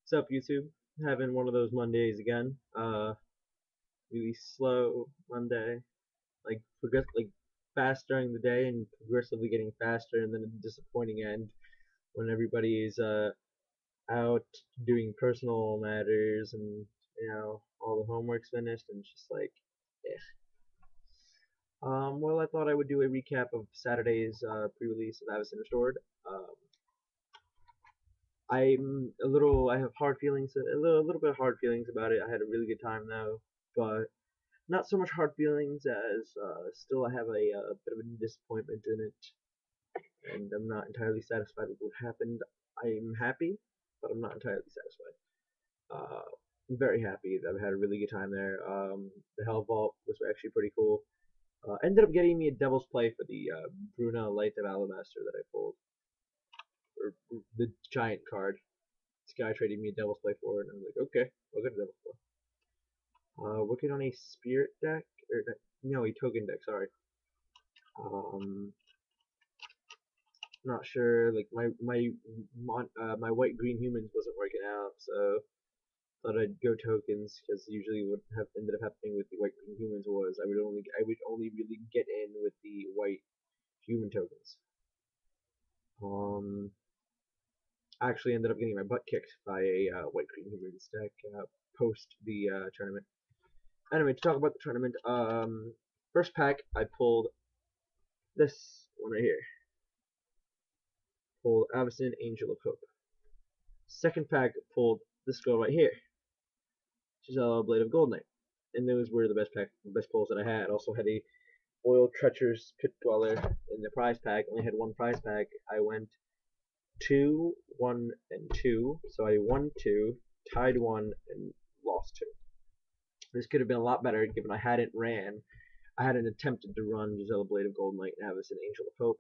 What's up, YouTube? Having one of those Mondays again. Really slow Monday. Like fast during the day and progressively getting faster, and then a disappointing end when everybody is out doing personal matters and all the homework's finished, and it's just like, eh. Well, I thought I would do a recap of Saturday's pre-release of Avacyn Restored. Um, I have hard feelings, a little bit of hard feelings about it. I had a really good time though, but not so much hard feelings as still I have a bit of a disappointment in it, and I'm not entirely satisfied with what happened. I'm happy, but I'm not entirely satisfied. I'm very happy that I've had a really good time there. The Hell Vault was actually pretty cool. Ended up getting me a Devil's Play for the Bruna Light of Alabaster that I pulled, or the giant card. This guy traded me a Devil's Play for it, and I was like, okay, I'll get a Devil's Play. Working on a Spirit deck, or no, a token deck. Sorry. Not sure. Like my white green humans wasn't working out, so thought I'd go tokens because usually what have ended up happening with the white green humans was I would only really get in with the white human tokens. I actually ended up getting my butt kicked by a white green humans deck post the tournament. Anyway, to talk about the tournament, first pack I pulled this one right here. Pulled Avacyn Angel of Hope. Second pack pulled this girl right here. She's a Blade of Gold Knight. And those were the best pulls that I had. Also had a Oil Treacherous Pit Dweller in the prize pack. Only had one prize pack. I went 2, 1, and 2. So I won 2, tied 1, and lost 2. This could have been a lot better given I hadn't attempted to run Gisela Blade of Gold Knight and Avacyn Angel of Hope.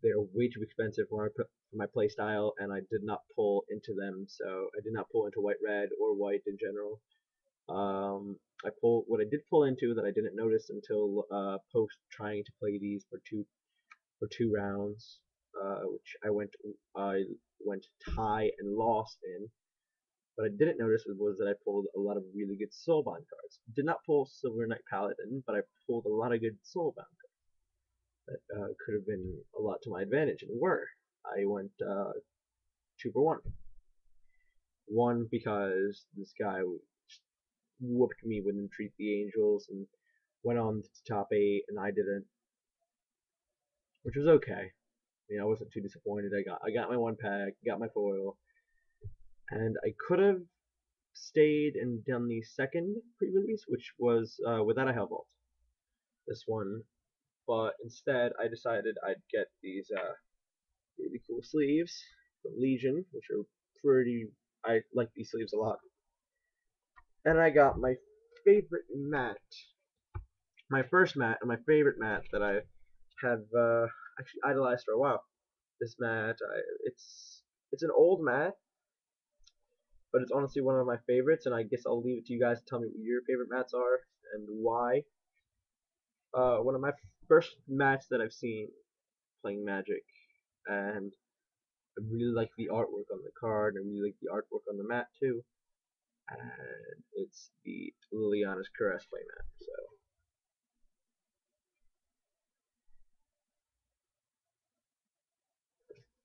They're way too expensive for my play style, and I did not pull into them. So I did not pull into white red or white in general. What I did pull into that I didn't notice until post trying to play these for two rounds, which I went tie and lost in. What I didn't notice was that I pulled a lot of really good soulbound cards. Did not pull Silver Knight Paladin, but I pulled a lot of good soulbound cards that could have been a lot to my advantage, and were. I went 2 for 1. One because this guy whooped me with Entreat the Angels and went on to top 8, and I didn't, which was okay. I wasn't too disappointed. I got my one pack, got my foil, and I could have stayed and done the second pre-release, which was without a Hell Vault. This one, but instead I decided I'd get these really cool sleeves from Legion, which are pretty. I like these sleeves a lot, and I got my favorite mat, my first mat, and my favorite mat that I have actually idolized for a while. This mat, it's an old mat, but it's honestly one of my favorites, and I guess I'll leave it to you guys to tell me what your favorite mats are and why. One of my first mats that I've seen playing Magic, and I really like the artwork on the card, and I really like the artwork on the mat too, and it's the Liliana's Caress playmat. So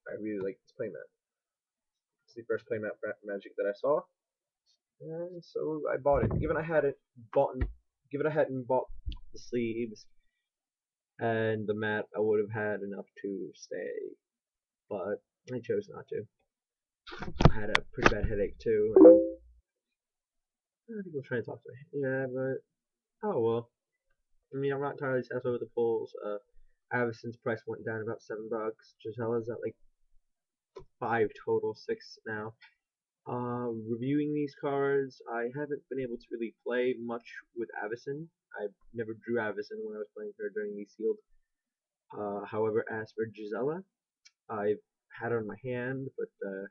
I really like this playmat. It's the first playmat Magic that I saw, and so I bought it. Given I hadn't bought the sleeves and the mat, I would have had enough to stay, but I chose not to. I had a pretty bad headache too, and people trying to talk to me. Yeah, but oh well. I'm not entirely satisfied with the polls. Avacyn's price went down about $7. Gisela's at like 5 total, 6 now. Reviewing these cards, I haven't been able to really play much with Avacyn. I never drew Avacyn when I was playing her during the sealed. However, as for Gisela, I've had her in my hand, but I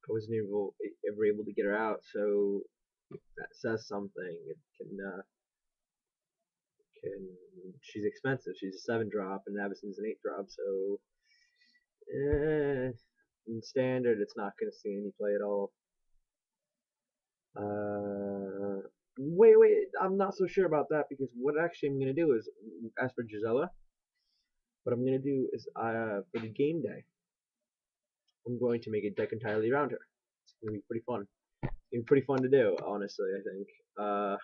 wasn't ever able to get her out. So that says something. It can she's expensive. She's a 7 drop, and Avacyn's an 8 drop. So in standard, it's not going to see any play at all. Wait, I'm not so sure about that, because what actually I'm going to do is, as for Gisela, what I'm going to do is, for the game day, I'm going to make a deck entirely around her. It's going to be pretty fun. It's going to be pretty fun to do, honestly, I think. I'm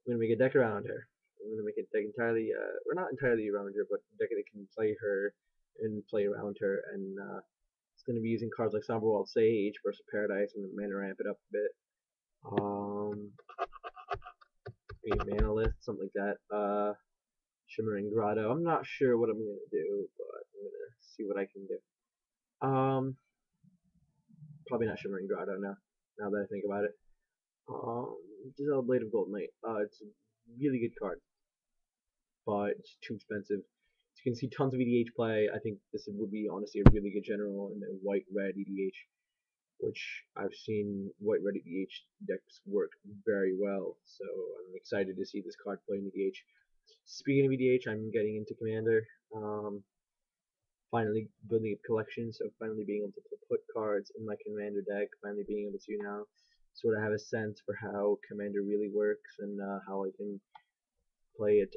going to make a deck around her. I'm going to make a deck entirely, or not entirely around her, but a deck that can play her and play around her, and it's going to be using cards like Somberwald Sage, Burst of Paradise, and mana ramp it up a bit. Maybe Mana Lift, something like that. Shimmering Grotto. I'm not sure what I'm going to do, but I'm going to see what I can do. Probably not Shimmering Grotto now that I think about it. Giselle Blade of Gold Knight. It's a really good card, but it's too expensive. You can see tons of EDH play. I think this would be honestly a really good general in the white-red EDH, which I've seen white-red EDH decks work very well. So I'm excited to see this card play in EDH. Speaking of EDH, I'm getting into Commander. Finally building a collection, so finally being able to put cards in my Commander deck, finally being able to now sort of have a sense for how Commander really works and how I can play it.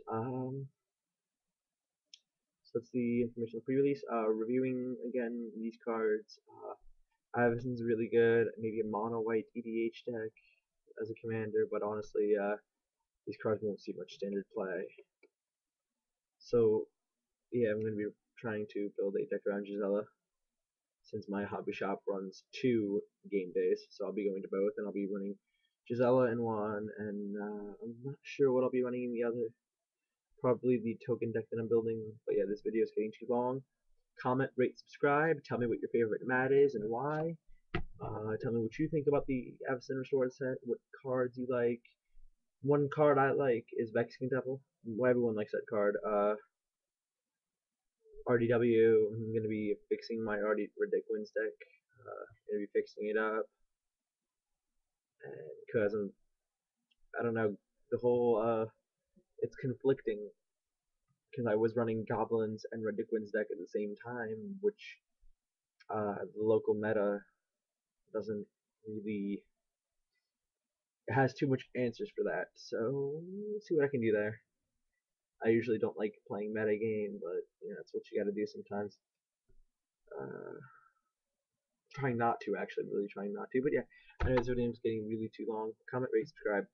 So that's the information on pre-release. Reviewing again these cards. Avacyn's really good. Maybe a mono white EDH deck as a commander, but honestly, these cards won't see much standard play. So yeah, I'm going to be trying to build a deck around Gisela, since my hobby shop runs 2 game days, so I'll be going to both, and I'll be running Gisela in one, and I'm not sure what I'll be running in the other. Probably the token deck that I'm building, but yeah, this video is getting too long. Comment, rate, subscribe, tell me what your favorite mat is and why. Tell me what you think about the Avacyn Restored set, what cards you like. One card I like is Vexing Devil. Everyone likes that card. RDW, I'm going to be fixing my Ridiculous deck. Going to be fixing it up. Because I don't know, the whole, it's conflicting. Because I was running Goblins and Ridiculous deck at the same time, which the local meta doesn't really, it has too much answers for that. So let's see what I can do there. I usually don't like playing meta game, but that's what you got to do sometimes. Trying not to, actually, really trying not to. But yeah, I know this video is getting really too long. Comment, rate, subscribe.